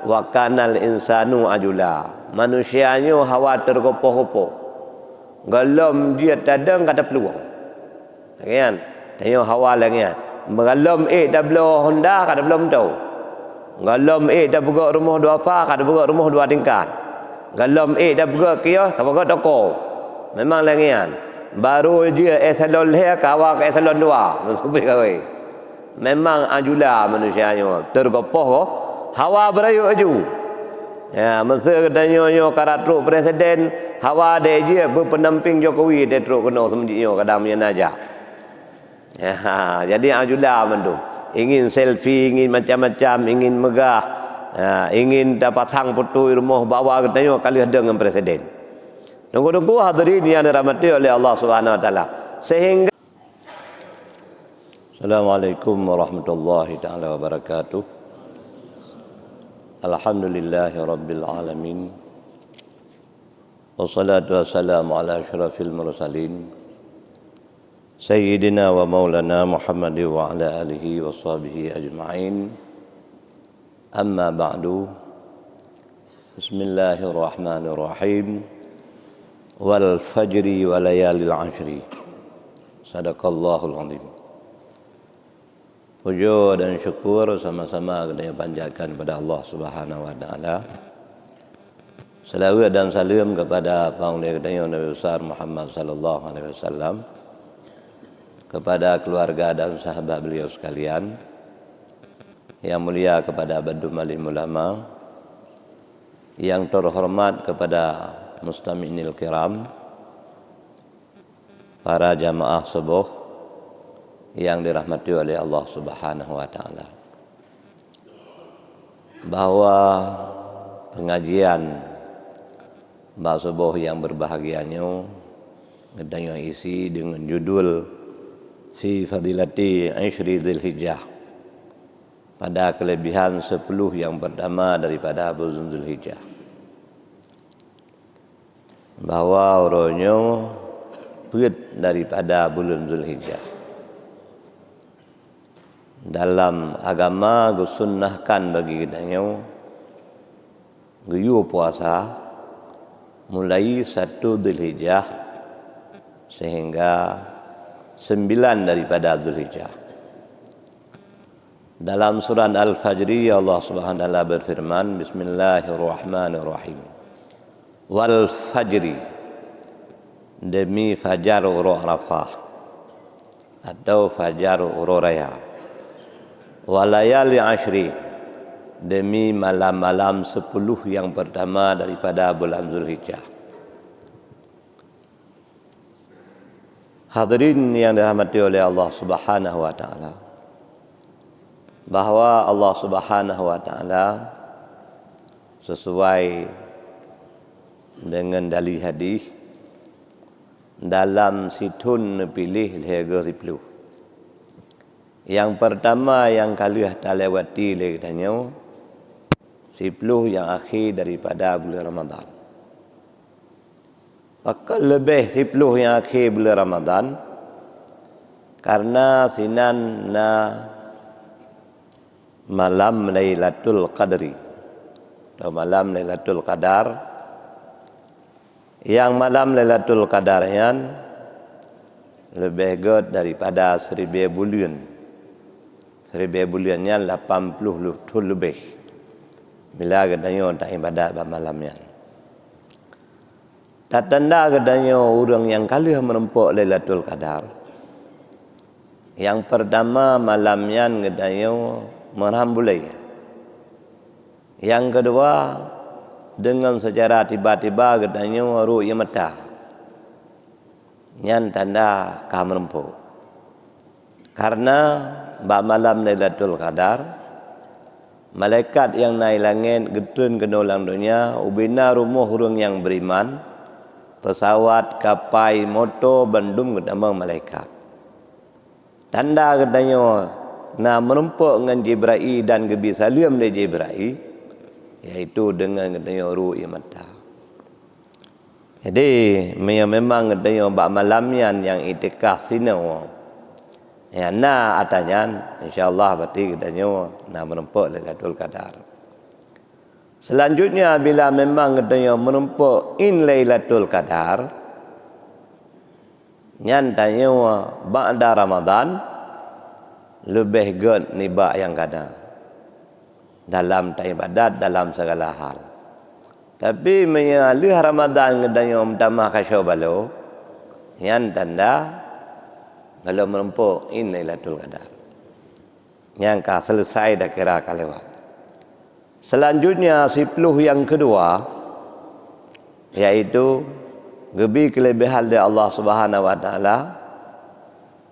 wa kanal insanu ajula. Manusianya hawa tergopoh-gopoh. Galam dia tadang kata peluang. Kan? Tanya hawa lagi kan. Galam dah bela Honda kata belum tahu. Galam dah buka rumah dua fa kata buka rumah dua tingkat. Galam dah buka kios kata buka toko. Memang lagi kan. Baru dia eselon le kawa ke eselon dua. Masuk kawai. Memang ajula manusianya tergopoh ko. Hawa berayu aju. Ya, masa katanya karatruk presiden hawa dia berpenamping Jokowi dia teruk kena semenjak kadang punya najak. Ya, jadi ajula mendung. Ingin selfie, ingin macam-macam, ingin megah, ingin dapat hang foto rumah bawa katanya kali ada dengan presiden. Tunggu-tunggu hadirin yang dirahmati oleh Allah Subhanahu wa taala. Sehingga Assalamualaikum warahmatullahi taala wabarakatuh. Alhamdulillahi rabbil alamin. Wassalatu wassalamu ala asyrafil mursalin Sayyidina wa maulana Muhammad wa ala alihi wa sahbihi ajma'in. Amma ba'du. Bismillahirrahmanirrahim. Wal fajri wa layalil ashri. Sadaqallahul azim. Puja dan syukur sama-sama kena panjatkan kepada Allah Subhanahu wa taala. Selawat dan salam kepada paulnya Nabi besar Muhammad sallallahu alaihi wasallam, kepada keluarga dan sahabat beliau sekalian, yang mulia kepada Badul Malim Ulama, yang terhormat kepada mustami'inil kiram, para jamaah subuh yang dirahmati oleh Allah Subhanahu wa taala. Bahwa pengajian Mbak Subuh yang berbahagianya ngedanya isi dengan judul Fi Fadilati Ashri Dzulhijjah, pada kelebihan 10 yang pertama daripada bulan Dzulhijjah. Bahwa orangnya berat daripada bulan Dzulhijjah. Dalam agama gusunnahkan bagi kita guyu puasa mulai 1 Dzulhijjah sehingga 9 daripada Dzulhijjah. Dalam surah Al-Fajr Allah Subhanahu wa taala berfirman, Bismillahirrahmanirrahim. Wal fajri, demi fajar uro Arafah atau fajar uro raya. Walayali ashri, demi malam-malam 10 yang pertama daripada bulan Dzulhijjah. Hadirin yang dirahmati oleh Allah Subhanahu wa taala, bahwa Allah Subhanahu wa taala sesuai dengan dalil hadis dalam situn pilih lega 10. Yang pertama yang kali tak lewati katanya 10 yang akhir daripada bulan Ramadan. Maka lebih 10 yang akhir bulan Ramadan karena sinan na malam Lailatul Qadri atau malam Lailatul Qadar, yang malam Lailatul Qadar yang lebih gede daripada 1000 bulan. 1000 bulannya 80 lebih. Bila katanya tak ibadat pada malamnya. Tak tanda katanya orang yang kali menempuh Lailatul Qadar. Yang pertama malamnya katanya merambulai. Yang kedua dengan secara tiba-tiba katanya ru'ya mata. Yang tanda kah menempuh. Karena malam Lailatul Qadar, malaikat yang naik langit getun ke dalam dunia, ubina rumah orang yang beriman, pesawat, kapal, motor, bandum ketama malaikat. Tanda katanya nak menumpuk dengan Jibril dan gebi salam dari Jibril, iaitu dengan katanya ru'ya mata. Jadi memang katanya malamnya yang itikaf sini. Ya, atanya insyaallah berarti katanya nak menempuh Lailatul Qadar. Selanjutnya bila memang katanya menumpuk in Lailatul Qadar, nyantanya ba'da Ramadan lebih good nibak yang kada dalam ibadat, dalam segala hal. Tapi menyalih Ramadan katanya tamah kasyo balo, yang tanda kalau menumpuk in Lailatul Qadar. Yang selesai dah kira kalewat. Selanjutnya 10 yang kedua yaitu lebih kelebihan dari Allah Subhanahu wa taala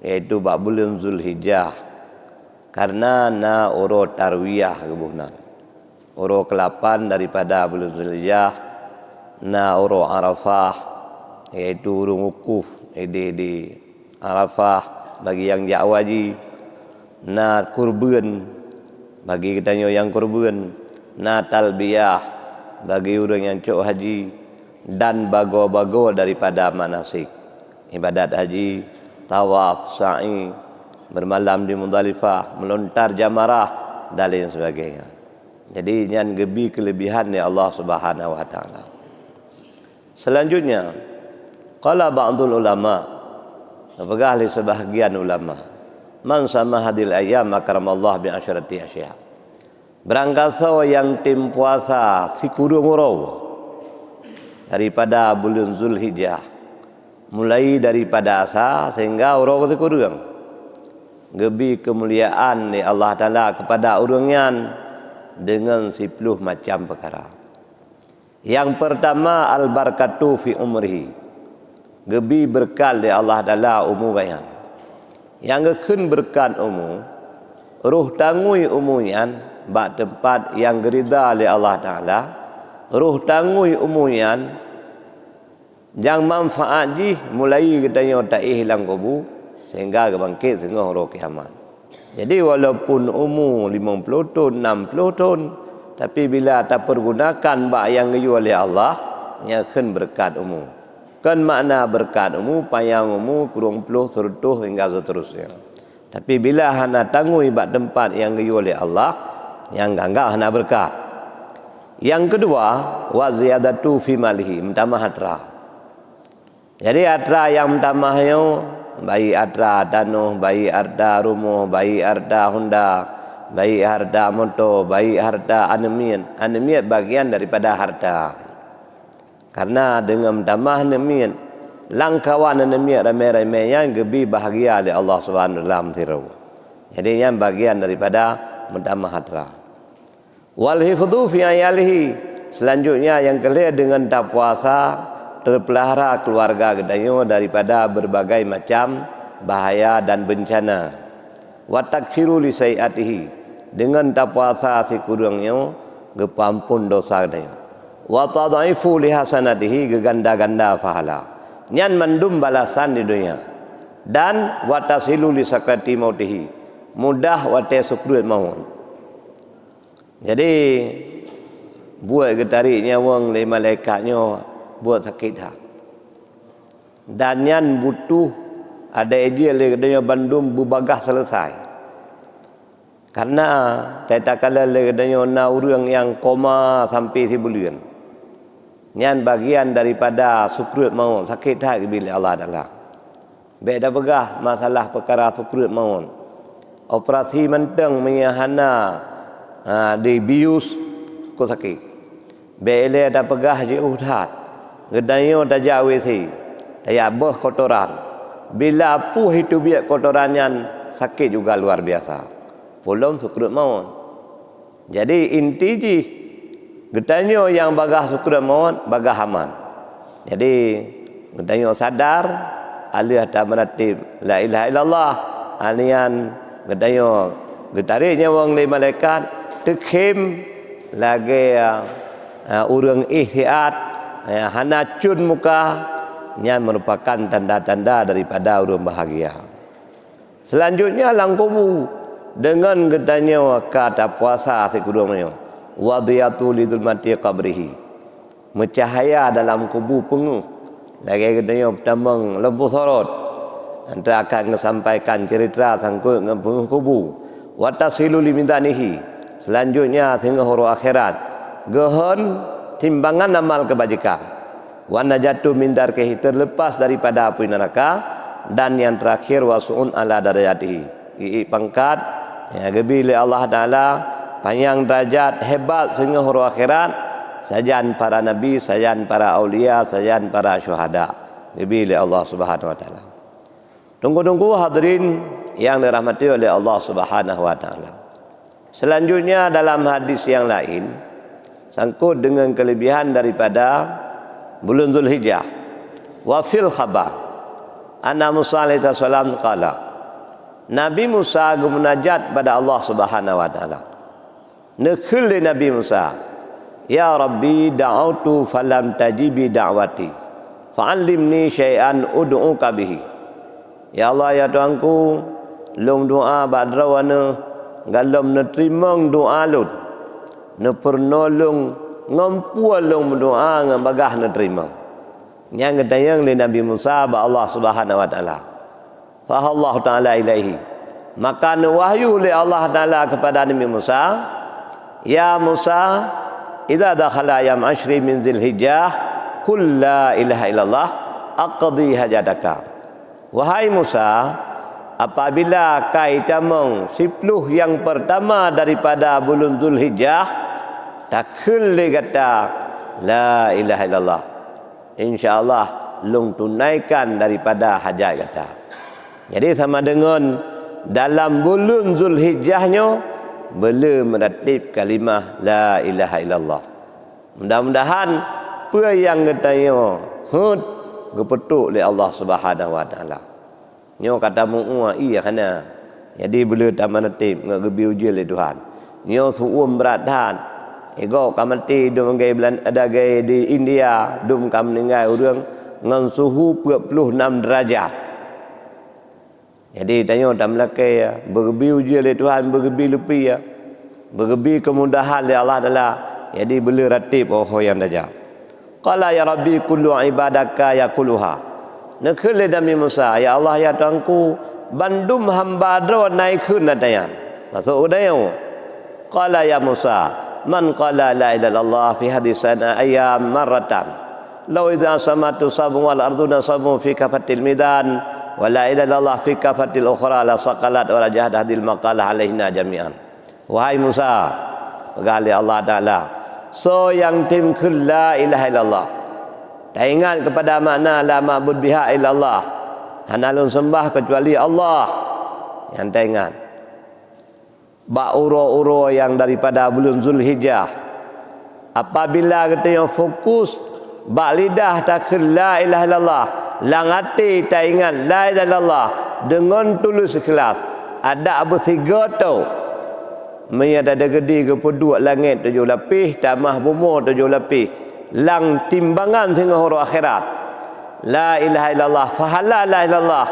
yaitu bab bulan Zulhijjah karena na urut tarwiyah kebunan. Urut ke-8 daripada bulan Zulhijjah na urut Arafah yaitu urut wukuf di Arafah bagi yang ja'waji, na kurban bagi kita yang kurban, na talbiyah bagi orang yang cuk haji, dan bago-bago daripada manasik ibadat haji, tawaf, sa'i, bermalam di Muzdalifah, melontar jamarah dan lain sebagainya. Jadi yang lebih kelebihan ni Allah Subhanahu wa taala. Selanjutnya qala ba'dul ulama, apakah sebahagian ulama, man sama hadil ayyam akramallahu bi asyrati asya. Berangkasa yang tim puasa si kurung urau daripada bulan Zulhijjah, mulai daripada asa sehingga urau si kurung, lebih kemuliaan ni Allah Ta'ala kepada orangnya dengan 10 macam perkara. Yang pertama al-barakatu fi umrihi, lebih berkat di Allah Ta'ala umur bayan. Yang kedua berkat umur, ruh tangui umurnya bak tempat yang gerida oleh Allah Ta'ala, ruh tangui umurnya yang manfaat ji mulai katanya tak hilang kubu sehingga bangkit sehingga roh kiamat. Jadi walaupun umur 50 tahun, 60 tahun, tapi bila tak pergunakan bak yang geyu oleh Allah, nya akan berkat umur. Kan makna berkat umur, panjang umur, kurung puluh, serutuh hingga seterusnya. Tapi bila hana tangui bak tempat yang geyu oleh Allah, yang gangga hana berkat. Yang kedua, wa ziyadatu fi malihi, menambah hatra. Jadi hatra yang menambahnya baik harta tanah, baik harta rumah, baik harta Honda, baik harta motor, baik harta anemian. Anemian bagian daripada harta. Karena dengan menambah anemian, langkawan anemian ramai-ramai yang lebih bahagia oleh Allah Subhanahu wa taala. Jadi yang bagian daripada menambah hatra. Wal hifdhu fi ayalihi, selanjutnya yang kelima dengan tak puasa terpelihara keluarga gedanya daripada berbagai macam bahaya dan bencana. Wa takfiru li sayiatihi, dengan tak puasa si kurangnya gepampun dosa gedanya. Wa tadaifu li hasanatihi, geganda-ganda pahala. Nyan mendum balasan di dunia. Dan wa tasilu li sakrati mautihi, mudah wa tasukru maut. Jadi buat getariknya wong le malaikatnya buat sakit hak. Dan yang butuh ada idea le kedanya bandum bubagah selesai. Karena tak kala le kedanya na urang yang koma sampai sebulan. Yang bagian daripada sukrut maut, sakit hak bila Allah Taala. Beda begah masalah perkara sukrut maut. Operasi menteng menyahana dibius ko sakit. Bele ada pegah je udat. Gedayo tajak WC. Tajak beh kotoran. Bila apuh itu biak kotorannya sakit juga luar biasa. Belum sukrut maut. Jadi inti ji gedanyo yang bagah sukrut maut bagah aman. Jadi gedanyo sadar alih tak meratib la ilaha illallah, anian gedanyo getariknya wong le malaikat tekem lagi urang ihtiat hana cun muka, yang merupakan tanda-tanda daripada urang bahagia. Selanjutnya langkubu dengan gedanya kata puasa sekurangnya wadiyatu lidul mati qabrihi, mencahaya dalam kubu penguh. Lagi gedanya pertama lembu sorot, anda akan menyampaikan cerita sangkut dengan penguh kubu. Watasilu limidanihi, selanjutnya sehingga huru akhirat gehon timbangan amal kebajikan, wa najatu min darkihi, terlepas daripada api neraka, dan yang terakhir wasu'un ala darajatihi, pangkat ya gebili Allah Taala panjang derajat hebat sehingga huru akhirat, sajan para nabi, sajan para aulia, sajan para syuhada, gebili Allah Subhanahu wa taala. Tunggu-tunggu hadirin yang dirahmati oleh Allah Subhanahu wa taala. Selanjutnya dalam hadis yang lain sangkut dengan kelebihan daripada bulan Zulhijjah. Wa fil khabar anna Musa alaihi salam qala, Nabi Musa bermunajat pada Allah Subhanahu wa taala. Nekhul Nabi Musa, ya Rabbi da'autu falam tajibi da'wati fa'allimni syai'an ud'uka bihi. Ya Allah, ya Tuhanku, lung doa badrawana galom nerima doa lun, ne pernolong ngampua lung doa ngabagah nerima. Yang gedayang li Nabi Musa ba Allah Subhanahu wa taala. Fa Allah taala ilaihi, maka wahyu li Allah taala kepada Nabi Musa, ya Musa, idza dakhala yam ashri min Dzulhijjah qul la ilaha illallah aqdi hajataka. Wahai Musa, apabila kaitamong 10 yang pertama daripada bulan Dzulhijjah, takul kata la ilaha illallah, insyaallah lung tunaikan daripada hajat kata. Jadi sama dengan dalam bulan Dzulhijjahnya belum meratib kalimah la ilaha illallah. Mudah-mudahan apa yang katanya hud gepetuk oleh Allah Subhanahu wa taala. Nyo kata mu'ua iya kana. Jadi bila tak meratib ngegebi uji oleh Tuhan. Nyo suum berat dan ego kamati dum gay bulan ada gay di India dum kam meninggal urang ngan suhu 46 derajat. Jadi tanya tak melakai ya, bergebi uji oleh Tuhan, bergebi lepi ya, bergebi kemudahan oleh Allah Taala. Jadi bela ratib oh yang daja. Qala ya Rabbi kullu ibadaka yaquluha. Nakhle Nabi Musa, ya Allah ya Tuhanku, bandum hamba dro naikun nadayan. Masuk udayo. Qala ya Musa, man qala la ilaha illallah fi hadisana ayyam marratan. Law idza samatu sabu wal arduna sabu fi kafatil midan wa la ilaha illallah fi kafatil ukhra la saqalat wa la jahad hadil maqalah alaihina jami'an. Wahai Musa, gali Allah Taala, so yang tim la ilaha illallah, tak ingat kepada makna la ma'bud biha illallah, hanalun sembah kecuali Allah, yang tak ingat ba uro-uro yang daripada bulan Zulhijjah. Apabila kita yang fokus ba lidah tak la ilaha illallah, lang hati tak ingat la ilaha illallah dengan tulus ikhlas, ada abu tiga tu menyada gede ke peduk langit 7 lapis, tamah bumi 7 lapis, lang timbangan sehingga huru akhirat. La ilaha illallah fahala la ilallah,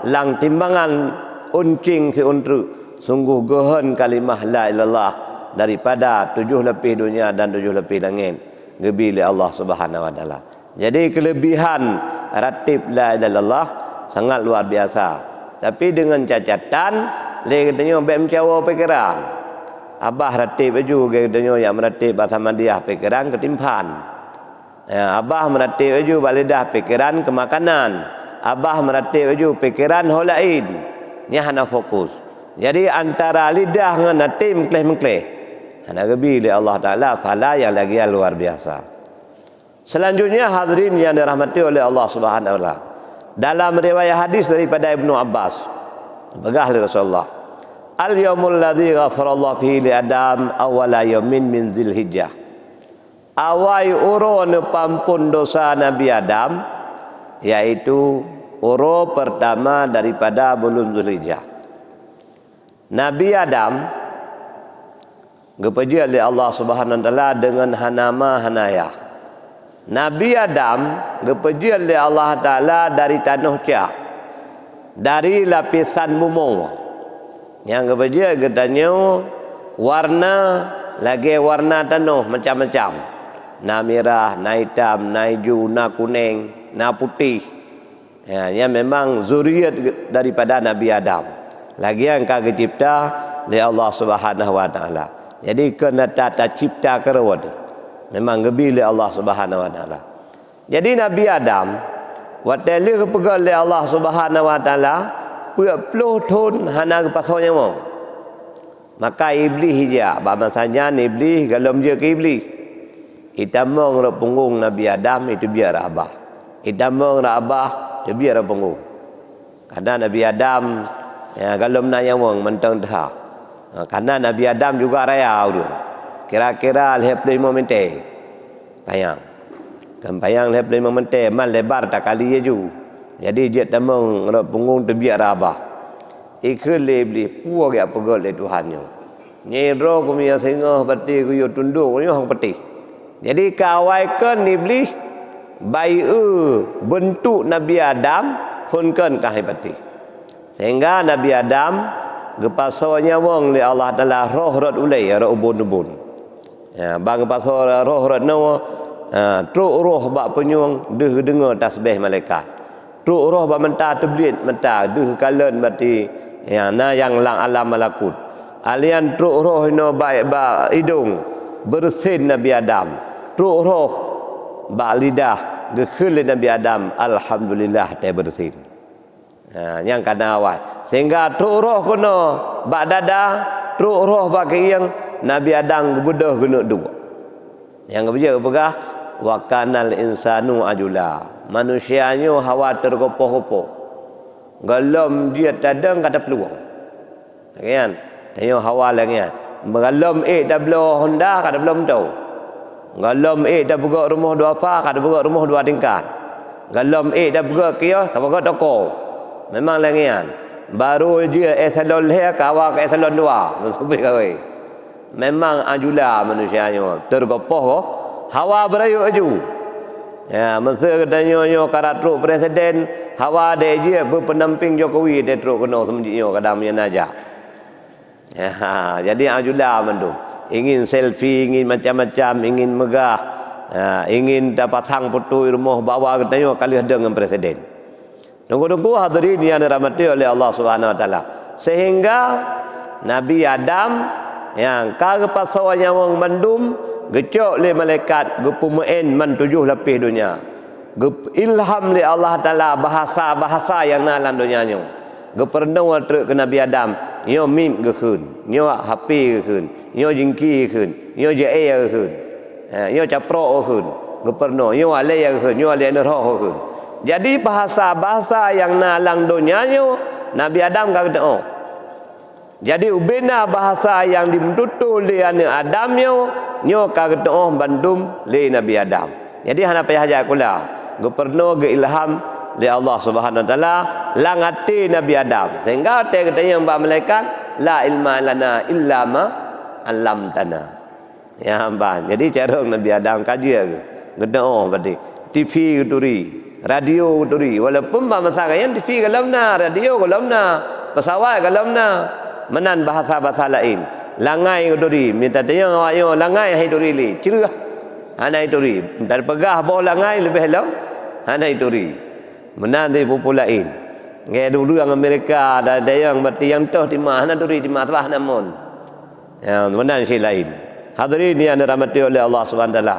lang timbangan uncing si untru, sungguh gehon kalimah la ilallah daripada 7 lapis dunia dan 7 lapis langit, gebili Allah Subhanahu wa taala. Jadi kelebihan ratib la ilaha illallah sangat luar biasa. Tapi dengan cacatan le katanya baik mencawa pikiran. Abah ratib baju katanya yang meratib bahasa Madiyah pikiran ketimpan. Ya, abah meratib baju balidah pikiran kemakanan. Abah meratib baju pikiran holain. Ni hana fokus. Jadi antara lidah dengan hati mengkleh-mengkleh. Hana gebi oleh Allah Taala fala yang lagi luar biasa. Selanjutnya hadirin yang dirahmati oleh Allah Subhanahu wa taala. Dalam riwayat hadis daripada Ibnu Abbas, begah li Rasulullah, al-yaumul ladzi ghafarallahu fihi li Adam awwala yaumin min Dzulhijjah. Awai uro ne pampun dosa Nabi Adam, yaitu uro pertama daripada bulan Dzulhijjah. Nabi Adam gepuji oleh Allah Subhanahu wa taala dengan hanama hanaya. Nabi Adam gepuji oleh Allah Taala dari tanah cak, dari lapisan bumi. Yang gepuji katanya warna lagi warna tanah macam-macam. Na merah, na hitam, na hijau, na kuning, na putih. Ya, yang memang zuriat daripada Nabi Adam. Lagi yang kagak cipta oleh Allah Subhanahu wa taala. Jadi kena tata cipta kerawat. Memang gebi oleh Allah Subhanahu wa taala. Jadi Nabi Adam waktu dia kepegal oleh Allah Subhanahu wa taala 40 tahun hana ke pasal nyawa. Maka iblis hijak ba masanya iblis galom je ke iblis. Itamong ra punggung Nabi Adam itu biar abah. Itamong ra abah dia biar punggung. Karena Nabi Adam ya galom na yang mentang dah. Karena Nabi Adam juga raya dia. Kira-kira 25 minit. Payang. Kan payang 25 minit man lebar tak kali je. Jadi dia tamong ra punggung dia biar abah. Ikut lebih puak ya pegol le Tuhannya. Nyero ku mia sengah pati ku yo tunduk yo hang peti. Jadi kawaikan iblis bai bentuk Nabi Adam funkan kahai pati. Sehingga Nabi Adam gepasonya wong li Allah Taala roh rot ulai ra ubun-ubun. Ya bang gepaso roh rot no truk roh bak penyung deh dengar tasbih malaikat. Truk roh bak mentah teblit mentah deh kalen bati ya na yang lang alam malakut alian truk roh no baik ba hidung bersin Nabi Adam truk roh ba lidah gekhul Nabi Adam alhamdulillah teh bersin yang kana awat sehingga truk roh kuno ba dada truk roh ba yang Nabi Adam gebedah guna dua yang beja pegah wa kanal insanu ajula manusianya khawatir gopoh-gopoh galom dia tadang kata peluang. Kan? Tanya hawa lagi kan. Galom dah belo Honda kata belum tahu. Galom dah buka rumah dua fa kata buka rumah dua tingkat. Galom dah buka kios kata buka toko. Memang lagi kan. Baru dia eselon le kawa ke eselon dua. Sampai kawai. Memang ajula manusianya tergopoh hawa berayu aju. Ya, masa katanya karat truk presiden hawa dia je berpenamping Jokowi dia truk kena semenjak kadang punya najak. Ya, jadi ajula mandum. Ingin selfie, ingin macam-macam, ingin megah, ingin dapat hang foto rumah bawa katanya kali ada dengan presiden. Nunggu-nunggu hadirin yang dirahmati oleh Allah Subhanahu wa taala. Sehingga Nabi Adam yang kagak pasawanya wong mandum gecok le malaikat gepumain man 7 lapis dunia. Ilham li Allah Taala bahasa-bahasa yang nalan dunia nyo. Gepernau truk ke Nabi Adam, nyo mim gekeun, nyo HP gekeun, nyo jingki gekeun, nyo je gekeun. Nyo capro gekeun, gepernau nyo ale gekeun, nyo ale roh gekeun. Jadi bahasa-bahasa yang nalang dunia nyo Nabi Adam kagak oh. Jadi ubena bahasa yang dimtutu li Adam nyo kagak oh bandum li Nabi Adam. Jadi hana payah haja kula. Geperno ge ilham li Allah Subhanahu wa taala langati Nabi Adam. Sehingga te katanya mbak malaikat la ilma lana illa ma 'allamtana. Ya hamba. Jadi cara Nabi Adam kaji ke. Gede oh berarti TV geduri, radio geduri. Walaupun mbak masakan TV galamna, radio galamna, pesawat galamna. Menan bahasa-bahasa lain langai duri minta tanya awak yo langai hai duri li cerah hanai duri dan pegah bawa langai lebih hello hanai duri menan di pupu lain ngai dulu yang Amerika ada yang berarti yang toh di mana duri di masbah namun yang menan si lain hadirin yang dirahmati oleh Allah Subhanahu wa taala